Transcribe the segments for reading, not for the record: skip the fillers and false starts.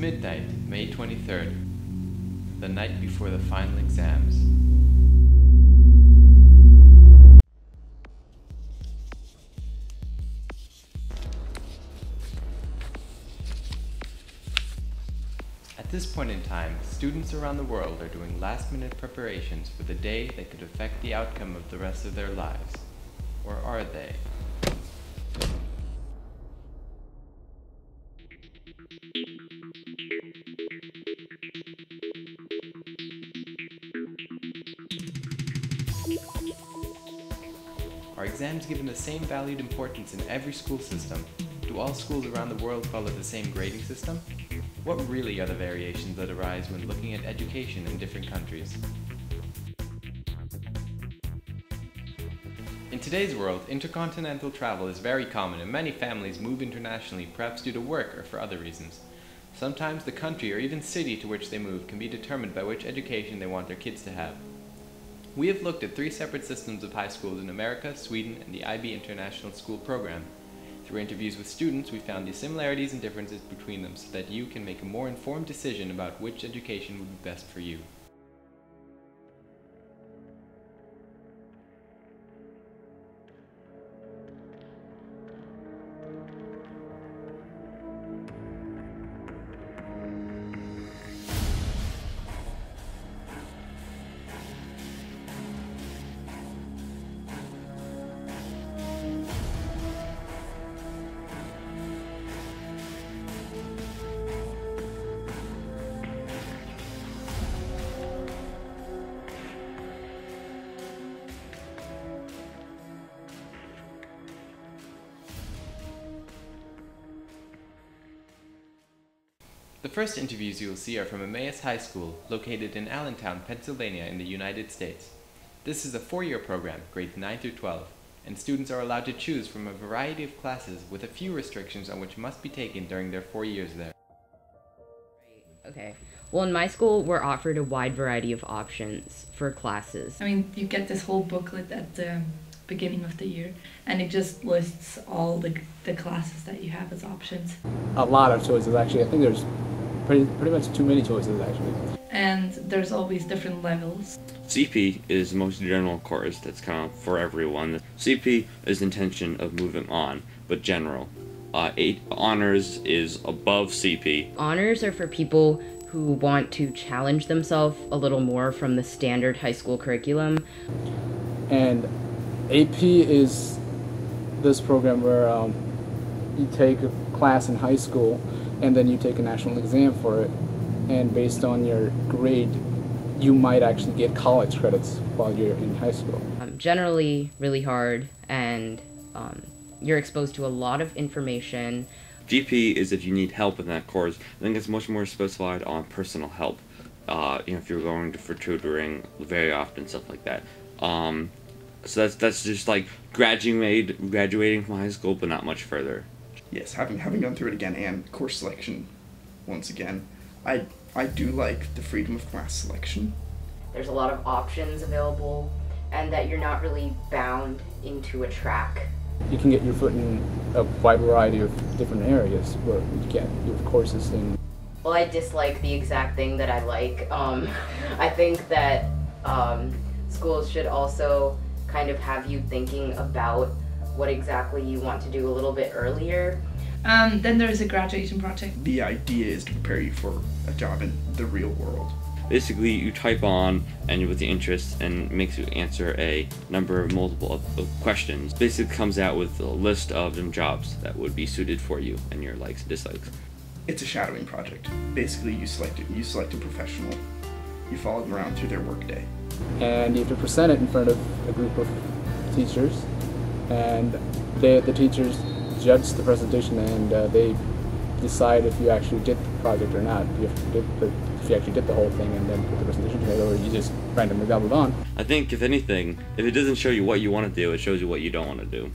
midnight, May 23rd, the night before the final exams. At this point in time, students around the world are doing last-minute preparations for the day that could affect the outcome of the rest of their lives. Or are they? Are exams given the same valued importance in every school system? Do all schools around the world follow the same grading system? What really are the variations that arise when looking at education in different countries? In today's world, intercontinental travel is very common and many families move internationally, perhaps due to work or for other reasons. Sometimes the country or even city to which they move can be determined by which education they want their kids to have. We have looked at 3 separate systems of high schools in America, Sweden, and the IB International School Program. Through interviews with students, we found the similarities and differences between them so that you can make a more informed decision about which education would be best for you. The first interviews you will see are from Emmaus High School, located in Allentown, Pennsylvania in the United States. This is a 4-year program, grades 9 through 12, and students are allowed to choose from a variety of classes with a few restrictions on which must be taken during their 4 years there. Okay. Well, in my school, we're offered a wide variety of options for classes. I mean, you get this whole booklet at the beginning of the year, and it just lists all the classes that you have as options. A lot of choices, actually. I think there's pretty much too many choices, actually. And there's always different levels. CP is the most general course that's kind of for everyone. CP is the intention of moving on, but general. Honors is above CP. Honors are for people who want to challenge themselves a little more from the standard high school curriculum. And AP is this program where you take a class in high school and then you take a national exam for it, and based on your grade you might actually get college credits while you're in high school. Generally really hard, and you're exposed to a lot of information. GP is if you need help in that course. I think it's much more specified on personal help. If you're going for tutoring very often, stuff like that. So that's just like graduating from high school, but not much further. Yes, having gone through it again and course selection once again, I do like the freedom of class selection. There's a lot of options available, and that you're not really bound into a track. You can get your foot in a wide variety of different areas where you get your courses in. Well, I dislike the exact thing that I like. I think that schools should also kind of have you thinking about what exactly you want to do a little bit earlier. Then there's a graduation project. The idea is to prepare you for a job in the real world. Basically, you type on and with the interest and makes you answer a number of multiple of questions. Basically comes out with a list of them jobs that would be suited for you and your likes and dislikes. It's a shadowing project. Basically, you select a professional. You follow them around through their workday. And you have to present it in front of a group of teachers, and the teachers judge the presentation, and they decide if you actually did the project or not. If you actually did the whole thing and then put the presentation together, or you just randomly gobbled on. I think, if anything, if it doesn't show you what you want to do, it shows you what you don't want to do.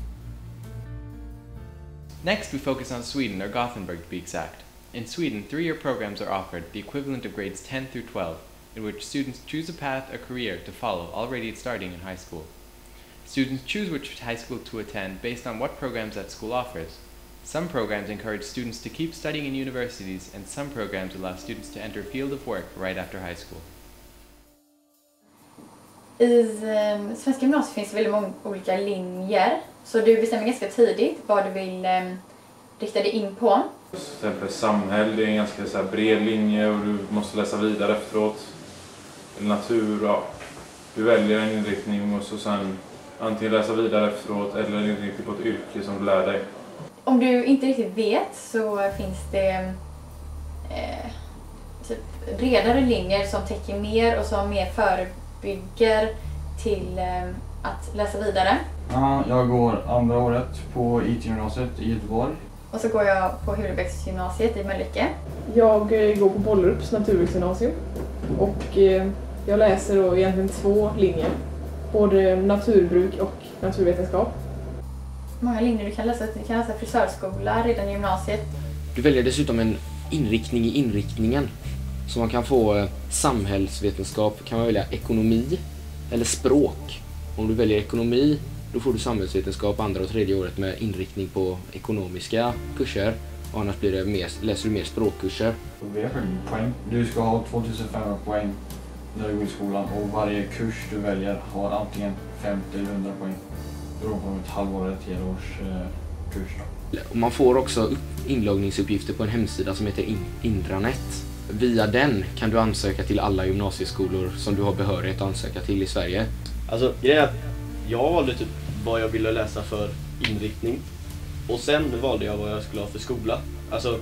Next, we focus on Sweden, or Gothenburg to be exact. In Sweden, 3-year programs are offered, the equivalent of grades 10 through 12, in which students choose a path or career to follow already starting in high school. Students choose which high school to attend based on what programs that school offers. Some programs encourage students to keep studying in universities, and some programs allow students to enter a field of work right after high school. I svenska gymnasiet finns det väldigt många olika linjer, så du bestämmer ganska tidigt vad du vill rikta dig in på. Till exempel samhälle, det är en ganska så här bred linje och du måste läsa vidare efteråt. Natur, ja. Du väljer en inriktning och så sen antingen läsa vidare efteråt eller en inriktning på ett yrke som du lär dig. Om du inte riktigt vet så finns det bredare linjer som täcker mer och som mer förebygger till att läsa vidare. Ja, jag går andra året på IT-gymnasiet i Göteborg. Och så går jag på Hulebäcksgymnasiet i Mölnlycke. Jag går på Bollerups naturvetenskapsgymnasium och jag läser då egentligen 2 linjer. Både naturbruk och naturvetenskap. Många linjer du kan läsa. Du kan läsa frisörskola redan i gymnasiet. Du väljer dessutom en inriktning i inriktningen. Så man kan få samhällsvetenskap, kan man välja ekonomi eller språk. Om du väljer ekonomi, då får du samhällsvetenskap andra och tredje året med inriktning på ekonomiska kurser. Och annars blir det läser du mer språkkurser. Vi har poäng. Du ska ha 2500 poäng när du går i skolan och varje kurs du väljer har antingen 50 eller 100 poäng. Beroende på ett halvår eller ett helårs kurs. Och man får också inloggningsuppgifter på en hemsida som heter Intranet. Via den kan du ansöka till alla gymnasieskolor som du har behörighet att ansöka till i Sverige. Alltså, grejen är att jag valde typ vad jag ville läsa för inriktning. Och sen valde jag vad jag skulle ha för skola. Alltså,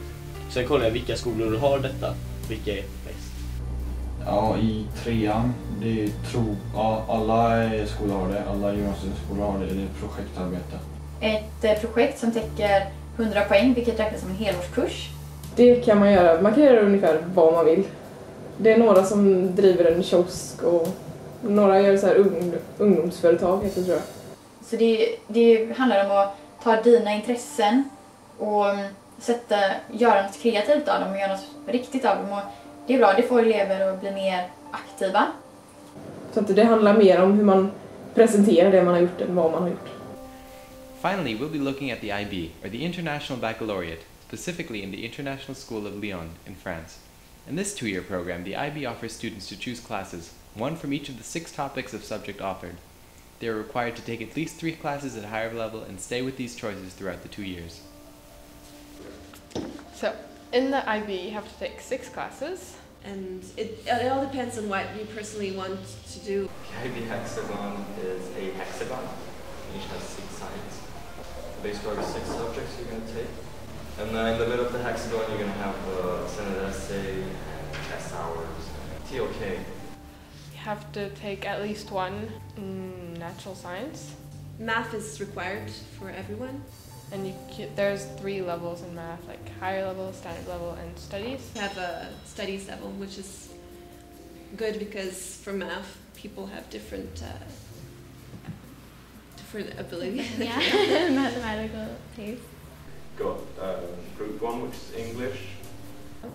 sen kollade jag vilka skolor du har detta. Vilka är bäst? Ja, i 3an, alla skolor har det. Alla gymnasieskolor har det. Det är projektarbete. Ett projekt som täcker 100 poäng, vilket räknas som en helårskurs. Det kan man göra. Man kan göra ungefär vad man vill. Det är några som driver en kiosk och några gör så här ungdomsföretag, heter det, tror jag. Så det handlar om att ta dina intressen och göra något kreativt av dem och göra något riktigt av dem. Och det är bra, det får elever att bli mer aktiva. Så att det handlar mer om hur man presenterar det man har gjort än vad man har gjort. Finally, we'll be looking at the IB, or the International Baccalaureate, specifically in the International School of Lyon in France. In this 2-year program, the IB offers students to choose classes, one from each of the 6 topics of subject offered. They are required to take at least 3 classes at a higher level and stay with these choices throughout the 2 years. So, in the IB, you have to take 6 classes. And it all depends on what you personally want to do. The IB hexagon is a hexagon. Each has 6 sides. Basically, 6 subjects you're going to take. And then in the middle of the hexagon, you're going to have a Senate essay, test hours, TOK. You have to take at least 1 natural science. Math is required for everyone. And there's 3 levels in math, like higher level, standard level, and studies. We have a studies level, which is good because for math, people have different abilities. Yeah, mathematical taste. Got group 1, which is English.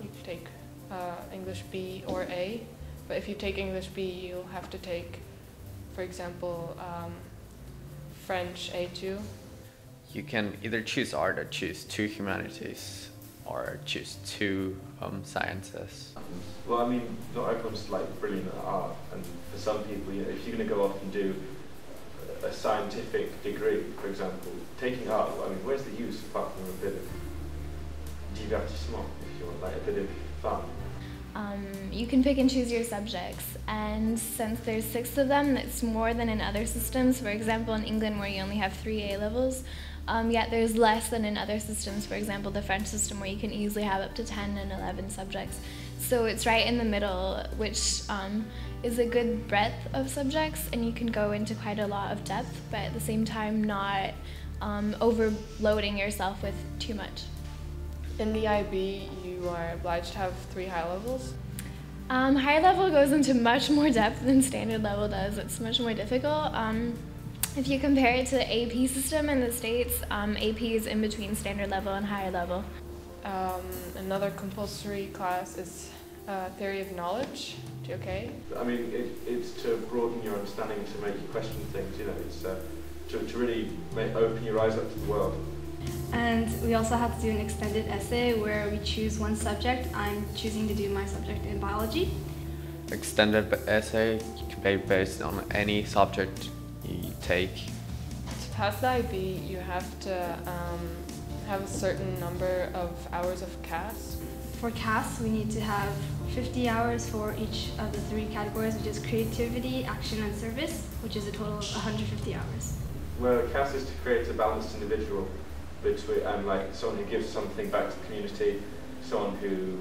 You can take English B or A, but if you take English B, you'll have to take, for example, French A2. You can either choose art or choose 2 humanities or choose 2 sciences. Well, I mean, not everyone's like brilliant at art, and for some people, if you're going to go off and do a scientific degree, for example, taking art, I mean, where's the use apart from a bit of divertissement, if you want, like a bit of fun? You can pick and choose your subjects, and since there's 6 of them, it's more than in other systems. For example, in England, where you only have 3 A levels, yet there's less than in other systems. For example, the French system, where you can easily have up to 10 and 11 subjects. So it's right in the middle, which is a good breadth of subjects, and you can go into quite a lot of depth, but at the same time not overloading yourself with too much. In the IB, you are obliged to have 3 high levels. Higher level goes into much more depth than standard level does. It's much more difficult. If you compare it to the AP system in the States, AP is in between standard level and higher level. Another compulsory class is theory of knowledge. Okay. I mean, it's to broaden your understanding, to make you question things. You know, it's to really open your eyes up to the world. And we also have to do an extended essay where we choose one subject. I'm choosing to do my subject in biology. Extended essay can be based on any subject you take. To pass the IB, you have to have a certain number of hours of CAS. For CAS, we need to have 50 hours for each of the 3 categories, which is creativity, action, and service, which is a total of 150 hours. Well, CAS is to create a balanced individual between, and like someone who gives something back to the community, someone who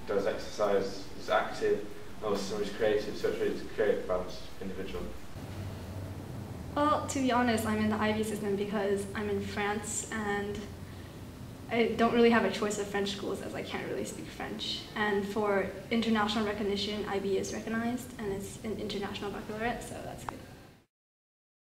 does exercise, is active, and also someone who's creative, so it's really to create a balanced individual. Well, to be honest, I'm in the IB system because I'm in France and I don't really have a choice of French schools as I can't really speak French. And for international recognition, IB is recognized and it's an international baccalaureate, so that's good.